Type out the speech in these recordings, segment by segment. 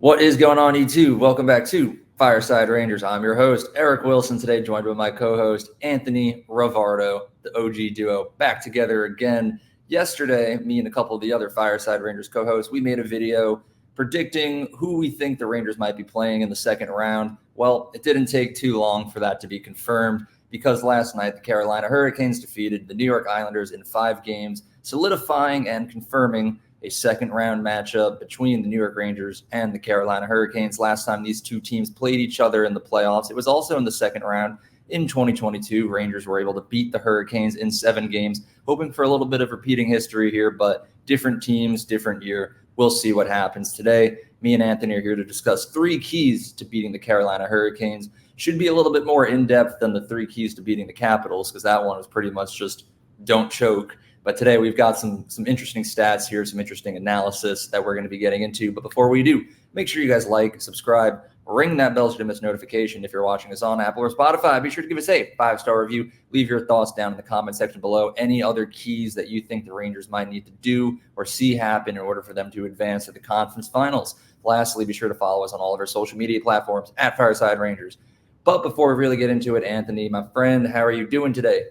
What is going on, E2? Welcome back to Fireside Rangers. I'm your host, Eric Wilson, today joined by my co-host, Anthony Rivardo, the OG duo, back together again. Yesterday, me and a couple of the other Fireside Rangers co-hosts, we made a video predicting who we think the Rangers might be playing in the second round. Well, it didn't take too long for that to be confirmed because last night the Carolina Hurricanes defeated the New York Islanders in 5 games, solidifying and confirming a second-round matchup between the New York Rangers and the Carolina Hurricanes. Last time these two teams played each other in the playoffs, it was also in the second round in 2022. Rangers were able to beat the Hurricanes in 7 games, hoping for a little bit of repeating history here, but different teams, different year. We'll see what happens today. Me and Anthony are here to discuss 3 keys to beating the Carolina Hurricanes. Should be a little bit more in-depth than the 3 keys to beating the Capitals, because that one was pretty much just don't choke. But today we've got some interesting stats here, some interesting analysis that we're going to be getting into. But before we do, make sure you guys like, subscribe, ring that bell to miss notification if you're watching us on Apple or Spotify. Be sure to give us a 5-star review. Leave your thoughts down in the comment section below. Any other keys that you think the Rangers might need to do or see happen in order for them to advance to the conference finals. Lastly, be sure to follow us on all of our social media platforms at Fireside Rangers. But before we really get into it, Anthony, my friend, how are you doing today?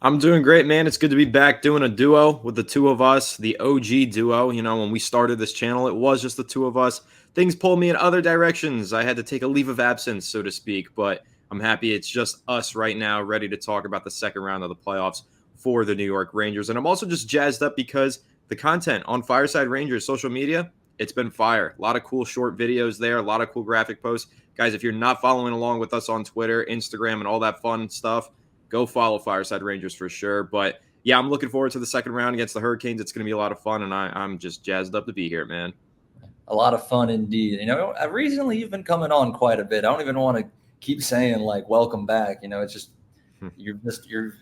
I'm doing great, man. It's good to be back doing a duo with the two of us, the OG duo. You know, when we started this channel, it was just the two of us. Things pulled me in other directions. I had to take a leave of absence, so to speak, but I'm happy it's just us right now, ready to talk about the second round of the playoffs for the New York Rangers. And I'm also just jazzed up because the content on Fireside Rangers social media, it's been fire. A lot of cool short videos there, a lot of cool graphic posts. Guys, if you're not following along with us on Twitter, Instagram, and all that fun stuff, go follow Fireside Rangers for sure. But yeah, I'm looking forward to the second round against the Hurricanes. It's going to be a lot of fun, and I'm just jazzed up to be here, man. A lot of fun indeed. You know, recently you've been coming on quite a bit. I don't even want to keep saying like welcome back. You know, it's just you're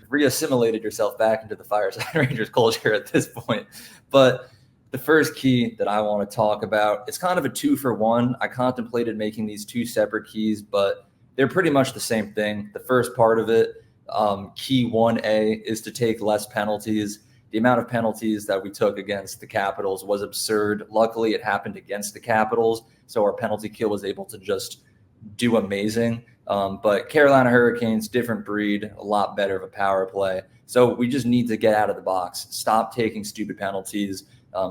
reassimilated yourself back into the Fireside Rangers culture at this point. But the first key that I want to talk about, it's kind of a 2-for-1. I contemplated making these 2 separate keys, but they're pretty much the same thing. The first part of it, key 1A, is to take less penalties. The amount of penalties that we took against the Capitals was absurd. Luckily, it happened against the Capitals, so our penalty kill was able to just do amazing. But Carolina Hurricanes, different breed, a lot better of a power play. So we just need to get out of the box. Stop taking stupid penalties.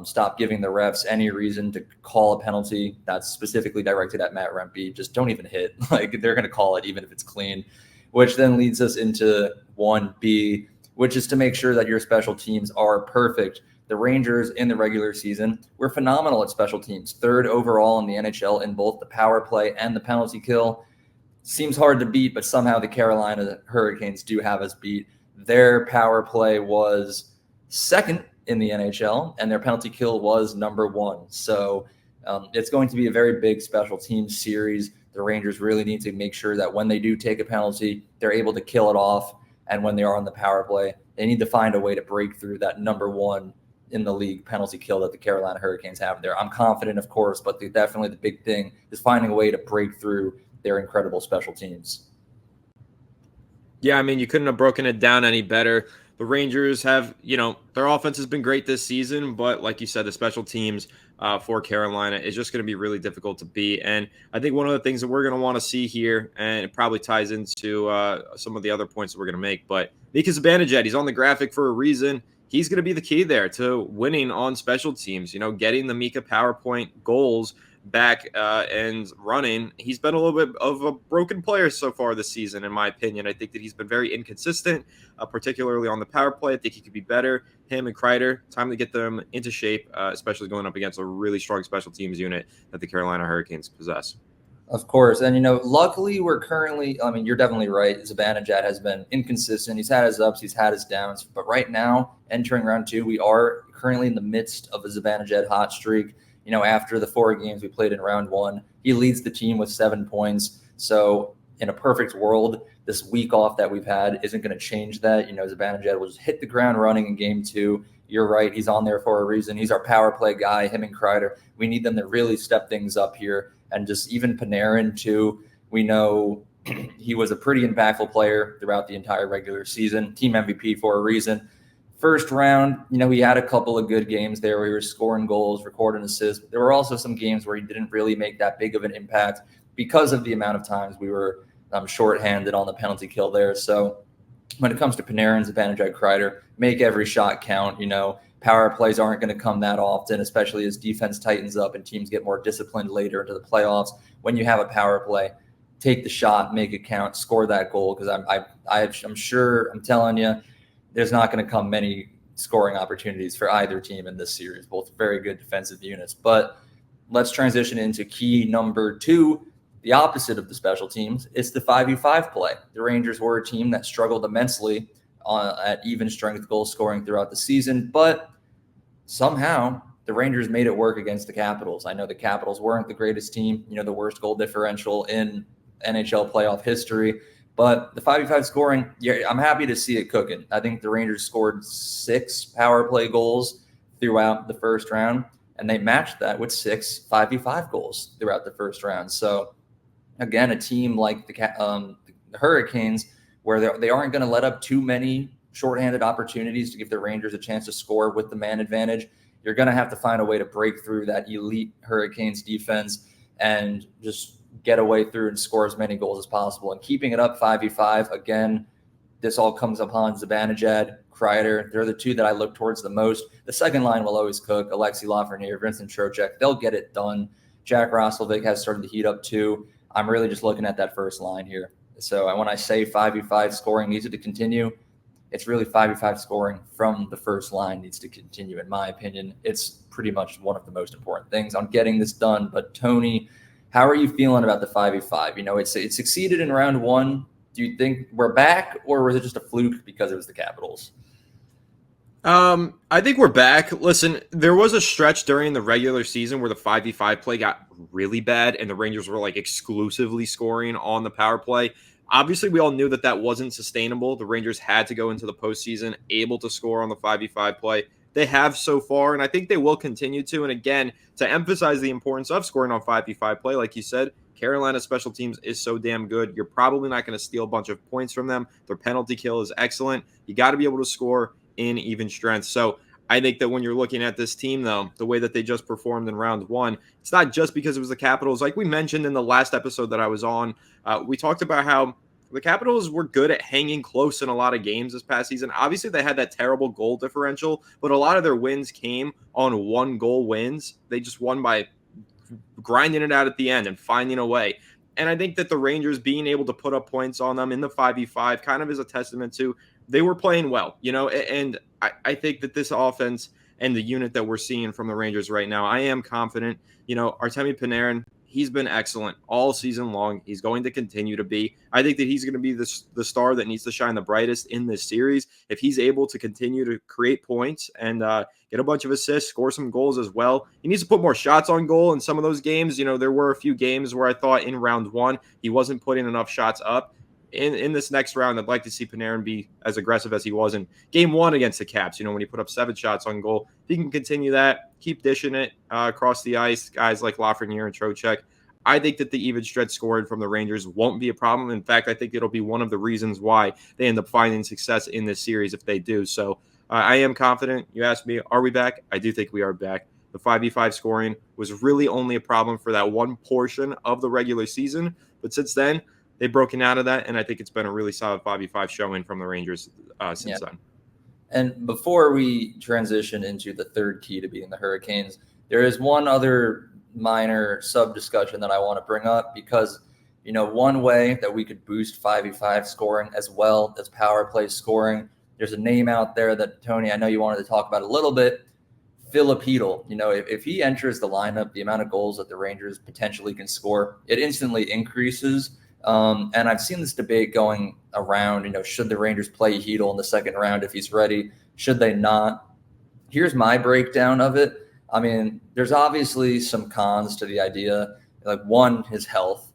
Stop giving the refs any reason to call a penalty that's specifically directed at Matt Rempe. Just don't even hit. Like, they're going to call it even if it's clean. Which then leads us into 1B, which is to make sure that your special teams are perfect. The Rangers in the regular season were phenomenal at special teams, 3rd overall in the NHL in both the power play and the penalty kill. Seems hard to beat, but somehow the Carolina Hurricanes do have us beat. Their power play was 2nd in the NHL, and their penalty kill was number 1. So it's going to be a very big special teams series. The Rangers really need to make sure that when they do take a penalty, they're able to kill it off. And when they are on the power play, they need to find a way to break through that number 1 in the league penalty kill that the Carolina Hurricanes have there. I'm confident, of course, but definitely the big thing is finding a way to break through their incredible special teams. Yeah, I mean, you couldn't have broken it down any better. The Rangers have, their offense has been great this season, but like you said, the special teams for Carolina is just going to be really difficult to beat. And I think one of the things that we're going to want to see here, and it probably ties into some of the other points that we're going to make, but Mika Zibanejad, he's on the graphic for a reason. He's going to be the key there to winning on special teams, getting the Mika PowerPoint goals back and running. He's been a little bit of a broken player so far this season, in my opinion. I think that he's been very inconsistent, particularly on the power play. I think he could be better. Him and Chytil, time to get them into shape, especially going up against a really strong special teams unit that the Carolina Hurricanes possess. Of course. And, luckily we're currently, you're definitely right. Zibanejad has been inconsistent. He's had his ups, he's had his downs. But right now, entering round 2, we are currently in the midst of a Zibanejad hot streak. After the 4 games we played in round 1, he leads the team with 7 points. So in a perfect world, this week off that we've had isn't going to change that. Zibanejad will just hit the ground running in game 2. You're right. He's on there for a reason. He's our power play guy, him and Chytil. We need them to really step things up here. And just even Panarin, too. We know he was a pretty impactful player throughout the entire regular season. Team MVP for a reason. First round, he had a couple of good games there where he was scoring goals, recording assists. There were also some games where he didn't really make that big of an impact because of the amount of times we were shorthanded on the penalty kill there. So when it comes to Panarin, Zibanejad, Kreider, make every shot count. Power plays aren't going to come that often, especially as defense tightens up and teams get more disciplined later into the playoffs. When you have a power play, take the shot, make it count, score that goal. Because I'm telling you, there's not going to come many scoring opportunities for either team in this series. Both very good defensive units. But let's transition into key number 2. The opposite of the special teams, it's the 5v5 play. The Rangers were a team that struggled immensely at even strength goal scoring throughout the season, but somehow the Rangers made it work against the Capitals. I know the Capitals weren't the greatest team, the worst goal differential in NHL playoff history, but the 5v5 scoring, I'm happy to see it cooking. I think the Rangers scored 6 power play goals throughout the first round, and they matched that with 6 5v5 goals throughout the first round. So again, a team like the Hurricanes, where they aren't going to let up too many shorthanded opportunities to give the Rangers a chance to score with the man advantage. You're going to have to find a way to break through that elite Hurricanes defense and just get away through and score as many goals as possible. And keeping it up 5v5, again, this all comes upon Zibanejad, Kreider. They're the 2 that I look towards the most. The second line will always cook. Alexi Lafreniere, Vincent Trocheck, they'll get it done. Jack Roslovic has started to heat up too. I'm really just looking at that first line here. So when I say 5v5 scoring needs to continue, it's really 5v5 scoring from the first line needs to continue, in my opinion. It's pretty much one of the most important things on getting this done. But Tony, how are you feeling about the 5v5? It succeeded in round 1. Do you think we're back, or was it just a fluke because it was the Capitals? I think we're back. Listen, there was a stretch during the regular season where the 5v5 play got really bad and the Rangers were exclusively scoring on the power play. Obviously, we all knew that wasn't sustainable. The Rangers had to go into the postseason able to score on the 5v5 play. They have so far, and I think they will continue to. And again, to emphasize the importance of scoring on 5v5 play, like you said, Carolina's special teams is so damn good. You're probably not going to steal a bunch of points from them. Their penalty kill is excellent. You got to be able to score in even strength. So I think that when you're looking at this team, though, the way that they just performed in round 1, it's not just because it was the Capitals. Like we mentioned in the last episode that I was on, we talked about how the Capitals were good at hanging close in a lot of games this past season. Obviously, they had that terrible goal differential, but a lot of their wins came on 1-goal wins. They just won by grinding it out at the end and finding a way. And I think that the Rangers being able to put up points on them in the 5v5 kind of is a testament to they were playing well, and I think that this offense and the unit that we're seeing from the Rangers right now, I am confident. Artemi Panarin, he's been excellent all season long. He's going to continue to be. I think that he's going to be the star that needs to shine the brightest in this series. If he's able to continue to create points and get a bunch of assists, score some goals as well, he needs to put more shots on goal in some of those games. There were a few games where I thought in round 1 he wasn't putting enough shots up. In this next round, I'd like to see Panarin be as aggressive as he was in game 1 against the Caps, when he put up 7 shots on goal. If he can continue that, keep dishing it across the ice, guys like Lafreniere and Trocheck, I think that the even stretch scoring from the Rangers won't be a problem. In fact, I think it'll be one of the reasons why they end up finding success in this series if they do. So I am confident. You asked me, are we back? I do think we are back. The 5v5 scoring was really only a problem for that one portion of the regular season. But since then, they've broken out of that, and I think it's been a really solid 5v5 showing from the Rangers since then. And before we transition into the third key to beating the Hurricanes, there is one other minor sub-discussion that I want to bring up because, one way that we could boost 5v5 scoring as well as power play scoring, there's a name out there that, Tony, I know you wanted to talk about a little bit, Filip Chytil. If he enters the lineup, the amount of goals that the Rangers potentially can score, it instantly increases. And I've seen this debate going around, should the Rangers play Chytil in the second round if he's ready? Should they not? Here's my breakdown of it. I mean, there's obviously some cons to the idea. Like, one, his health.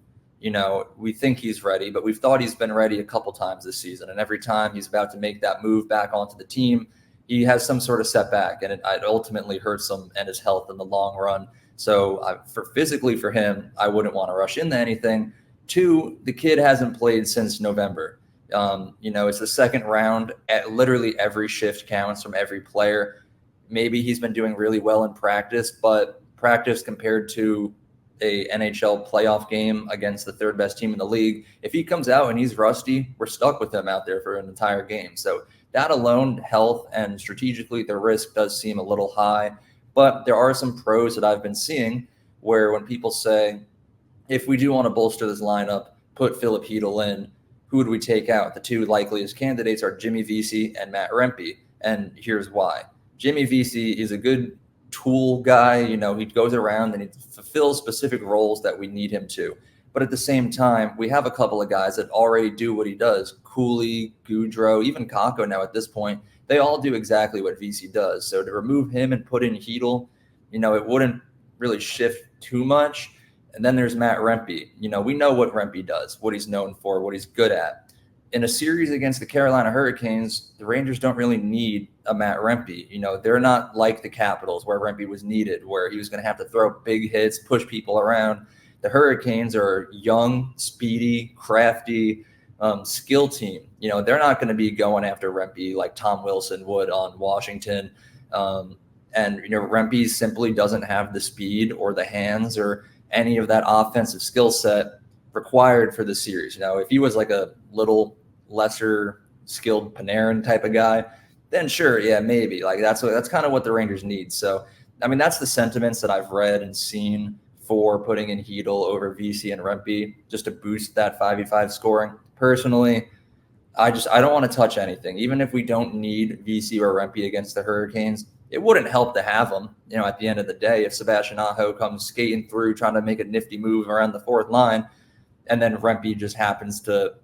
We think he's ready, but we've thought he's been ready a couple times this season. And every time he's about to make that move back onto the team, he has some sort of setback, and it ultimately hurts him and his health in the long run. So physically for him, I wouldn't want to rush into anything. 2, the kid hasn't played since November. It's the second round. At literally every shift counts from every player. Maybe he's been doing really well in practice, but practice compared to a NHL playoff game against the third best team in the league, if he comes out and he's rusty, we're stuck with him out there for an entire game. So that alone, health and strategically, the risk does seem a little high. But there are some pros that I've been seeing where when people say, if we do want to bolster this lineup, put Filip Chytil in, who would we take out? The two likeliest candidates are Jimmy Vesey and Matt Rempe. And here's why. Jimmy Vesey is a good tool guy. He goes around and he fulfills specific roles that we need him to. But at the same time, we have a couple of guys that already do what he does. Cooley, Goudreau, even Kakko now at this point, they all do exactly what Vesey does. So to remove him and put in Chytil, it wouldn't really shift too much. And then there's Matt Rempe. We know what Rempe does, what he's known for, what he's good at. In a series against the Carolina Hurricanes, the Rangers don't really need a Matt Rempe. They're not like the Capitals where Rempe was needed, where he was going to have to throw big hits, push people around. The Hurricanes are young, speedy, crafty, skill team. They're not going to be going after Rempe like Tom Wilson would on Washington. And Rempe simply doesn't have the speed or the hands or any of that offensive skill set required for the series. If he was like a little lesser skilled Panarin type of guy, then sure, yeah, maybe. Like that's kind of what the Rangers need. So, that's the sentiments that I've read and seen for putting in Chytil over Vesey and Rempe just to boost that 5v5 scoring. Personally, I don't want to touch anything. Even if we don't need Vesey or Rempe against the Hurricanes, it wouldn't help to have them, at the end of the day. If Sebastian Aho comes skating through trying to make a nifty move around the fourth line, and then Rempe just happens to,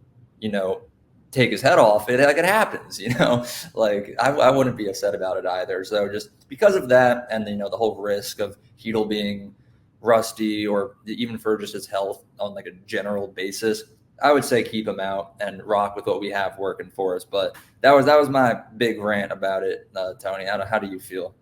take his head off, it happens, I wouldn't be upset about it either. So just because of that and, the whole risk of Chytil being rusty or even for just his health on like a general basis, I would say keep him out and rock with what we have working for us. But that was my big rant about it, Tony. How do you feel?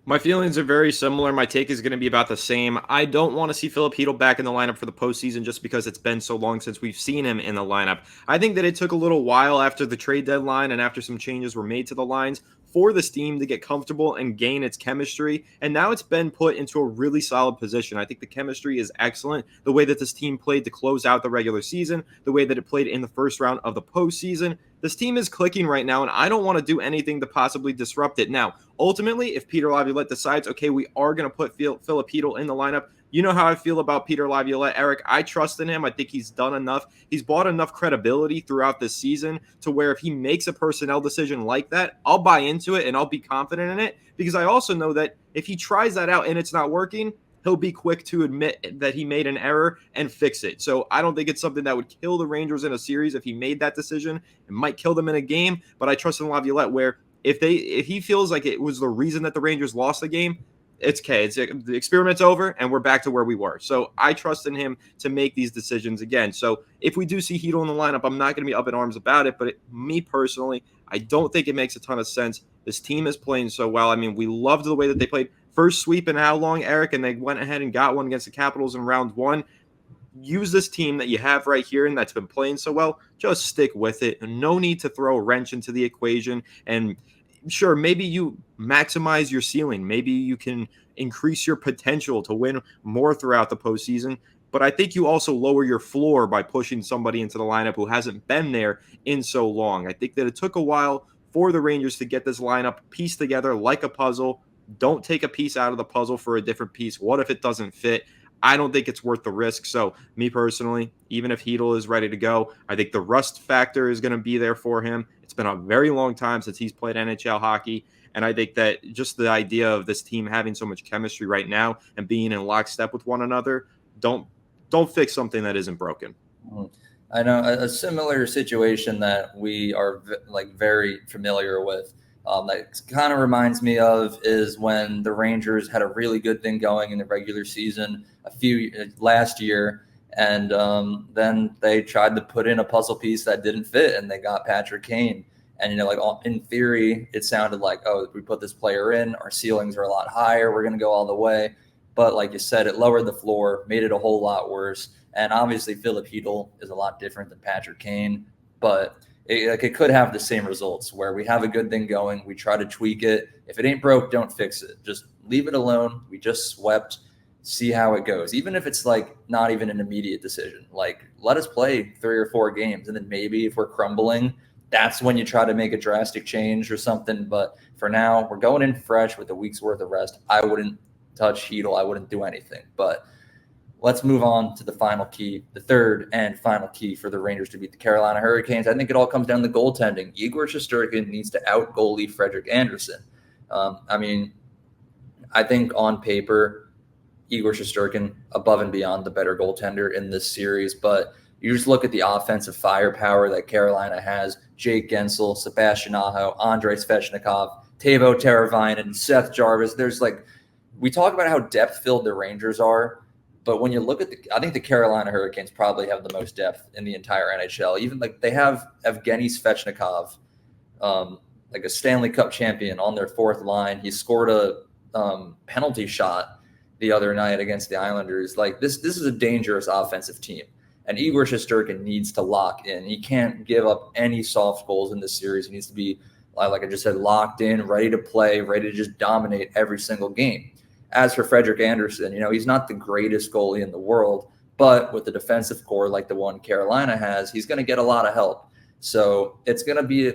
My feelings are very similar. My take is going to be about the same. I don't want to see Filip Chytil back in the lineup for the postseason just because it's been so long since we've seen him in the lineup. I think that it took a little while after the trade deadline and after some changes were made to the lines for this team to get comfortable and gain its chemistry. And now it's been put into a really solid position. I think the chemistry is excellent. The way that this team played to close out the regular season, the way that it played in the first round of the postseason. This team is clicking right now, and I don't want to do anything to possibly disrupt it. Now, ultimately, if Peter Laviolette decides, okay, we are going to put Filip Chytil in the lineup, you know how I feel about Peter Laviolette, Eric. I trust in him. I think he's done enough. He's bought enough credibility throughout this season to where if he makes a personnel decision like that, I'll buy into it and I'll be confident in it, because I also know that if he tries that out and it's not working, he'll be quick to admit that he made an error and fix it. So I don't think it's something that would kill the Rangers in a series if he made that decision. It might kill them in a game, but I trust in Laviolette where if he feels like it was the reason that the Rangers lost the game, it's okay. The experiment's over, and we're back to where we were. So I trust in him to make these decisions again. So if we do see Chytil in the lineup, I'm not going to be up in arms about it. But me personally, I don't think it makes a ton of sense. This team is playing so well. We loved the way that they played. First sweep in how long, Eric? And they went ahead and got one against the Capitals in round one. Use this team that you have right here and that's been playing so well. Just stick with it. No need to throw a wrench into the equation. And sure, maybe you maximize your ceiling. Maybe you can increase your potential to win more throughout the postseason. But I think you also lower your floor by pushing somebody into the lineup who hasn't been there in so long. I think that it took a while for the Rangers to get this lineup pieced together like a puzzle. Don't take a piece out of the puzzle for a different piece. What if it doesn't fit? I don't think it's worth the risk. So me personally, even if Chytil is ready to go, I think the rust factor is going to be there for him. It's been a very long time since he's played NHL hockey. And I think that just the idea of this team having so much chemistry right now and being in lockstep with one another, don't fix something that isn't broken. I know a similar situation that we are very familiar with. That kind of reminds me of is when the Rangers had a really good thing going in the regular season last year, and then they tried to put in a puzzle piece that didn't fit, and they got Patrick Kane. And in theory, it sounded like, oh, if we put this player in, our ceilings are a lot higher. We're going to go all the way. But like you said, it lowered the floor, made it a whole lot worse. And obviously, Filip Chytil is a lot different than Patrick Kane. but it could have the same results where we have a good thing going. We try to tweak it. If it ain't broke, don't fix it. Just leave it alone. We just swept. See how it goes. Even if it's like not even an immediate decision, like let us play 3 or 4 games. And then maybe if we're crumbling, that's when you try to make a drastic change or something. But for now, we're going in fresh with a week's worth of rest. I wouldn't touch Chytil. I wouldn't do anything. But let's move on to the final key, the third and final key for the Rangers to beat the Carolina Hurricanes. I think it all comes down to goaltending. Igor Shesterkin needs to out-goalie Frederik Andersen. I think on paper, Igor Shesterkin above and beyond the better goaltender in this series, but you just look at the offensive firepower that Carolina has. Jake Gensel, Sebastian Aho, Andrei Svechnikov, Teuvo Teravainen, Seth Jarvis. We talk about how depth-filled the Rangers are, but when you look at I think the Carolina Hurricanes probably have the most depth in the entire NHL. Even they have Evgeny Svechnikov, like a Stanley Cup champion on their fourth line. He scored a penalty shot the other night against the Islanders. This is a dangerous offensive team. And Igor Shesterkin needs to lock in. He can't give up any soft goals in this series. He needs to be, like I just said, locked in, ready to play, ready to just dominate every single game. As for Frederik Andersen, he's not the greatest goalie in the world, but with the defensive core like the one Carolina has, he's going to get a lot of help. So it's going to be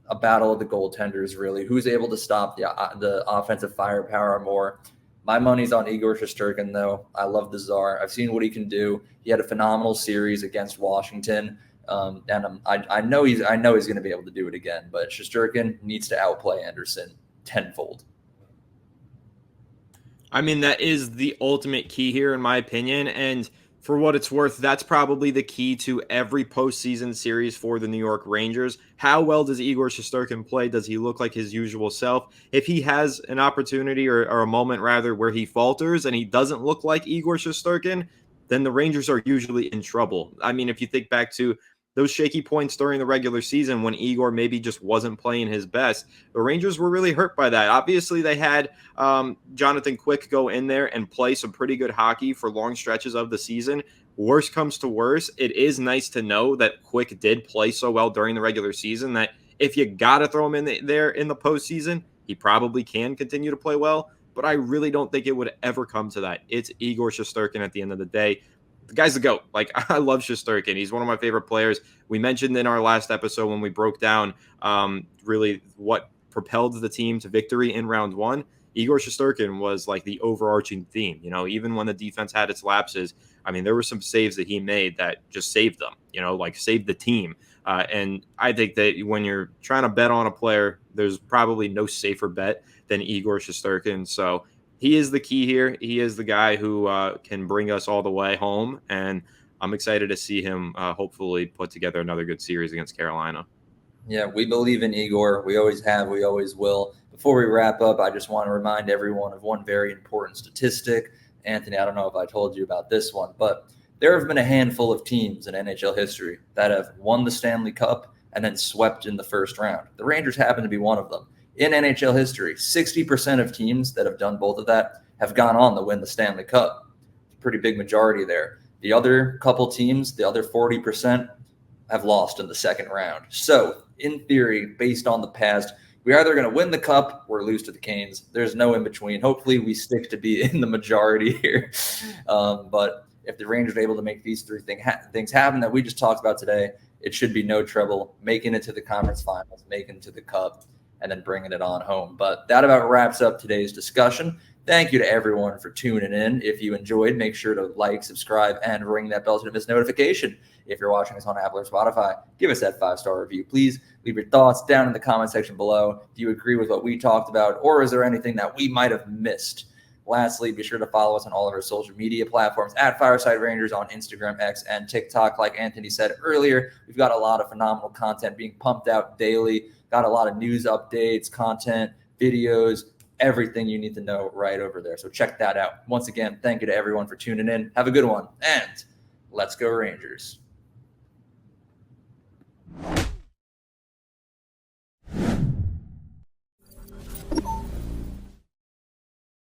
a battle of the goaltenders, really. Who's able to stop the offensive firepower more? My money's on Igor Shesterkin, though. I love the Tsar. I've seen what he can do. He had a phenomenal series against Washington, and I know he's going to be able to do it again. But Shesterkin needs to outplay Andersen tenfold. That is the ultimate key here, in my opinion. And for what it's worth, that's probably the key to every postseason series for the New York Rangers. How well does Igor Shesterkin play? Does he look like his usual self? If he has an opportunity or a moment, rather, where he falters and he doesn't look like Igor Shesterkin, then the Rangers are usually in trouble. If you think back to those shaky points during the regular season when Igor maybe just wasn't playing his best, the Rangers were really hurt by that. Obviously, they had Jonathan Quick go in there and play some pretty good hockey for long stretches of the season. Worst comes to worst, it is nice to know that Quick did play so well during the regular season that if you got to throw him in there in the postseason, he probably can continue to play well. But I really don't think it would ever come to that. It's Igor Shesterkin at the end of the day. The guy's the GOAT. I love Shesterkin. He's one of my favorite players. We mentioned in our last episode when we broke down really what propelled the team to victory in round one. Igor Shesterkin was like the overarching theme. Even when the defense had its lapses, there were some saves that he made that just saved them, saved the team. And I think that when you're trying to bet on a player, there's probably no safer bet than Igor Shesterkin. So he is the key here. He is the guy who can bring us all the way home. And I'm excited to see him hopefully put together another good series against Carolina. Yeah, we believe in Igor. We always have. We always will. Before we wrap up, I just want to remind everyone of one very important statistic. Anthony, I don't know if I told you about this one, but there have been a handful of teams in NHL history that have won the Stanley Cup and then swept in the first round. The Rangers happen to be one of them. In NHL history, 60% of teams that have done both of that have gone on to win the Stanley Cup. It's a pretty big majority there. The other couple teams, the other 40%, have lost in the second round. So, in theory, based on the past, we're either going to win the Cup or lose to the Canes. There's no in between. Hopefully, we stick to be in the majority here. But if the Rangers are able to make these three things happen that we just talked about today, it should be no trouble making it to the conference finals, making it to the Cup, and then bringing it on home. But that about wraps up today's discussion. Thank you to everyone for tuning in. If you enjoyed, make sure to like, subscribe, and ring that bell to miss notification. If you're watching us on Apple or Spotify, give us that 5-star review. Please leave your thoughts down in the comment section below. Do you agree with what we talked about, or is there anything that we might have missed? Lastly, be sure to follow us on all of our social media platforms at Fireside Rangers on Instagram, X, and TikTok. Like Anthony said earlier, we've got a lot of phenomenal content being pumped out daily. Got a lot of news updates, content, videos, everything you need to know right over there. So check that out. Once again, thank you to everyone for tuning in. Have a good one, and let's go Rangers.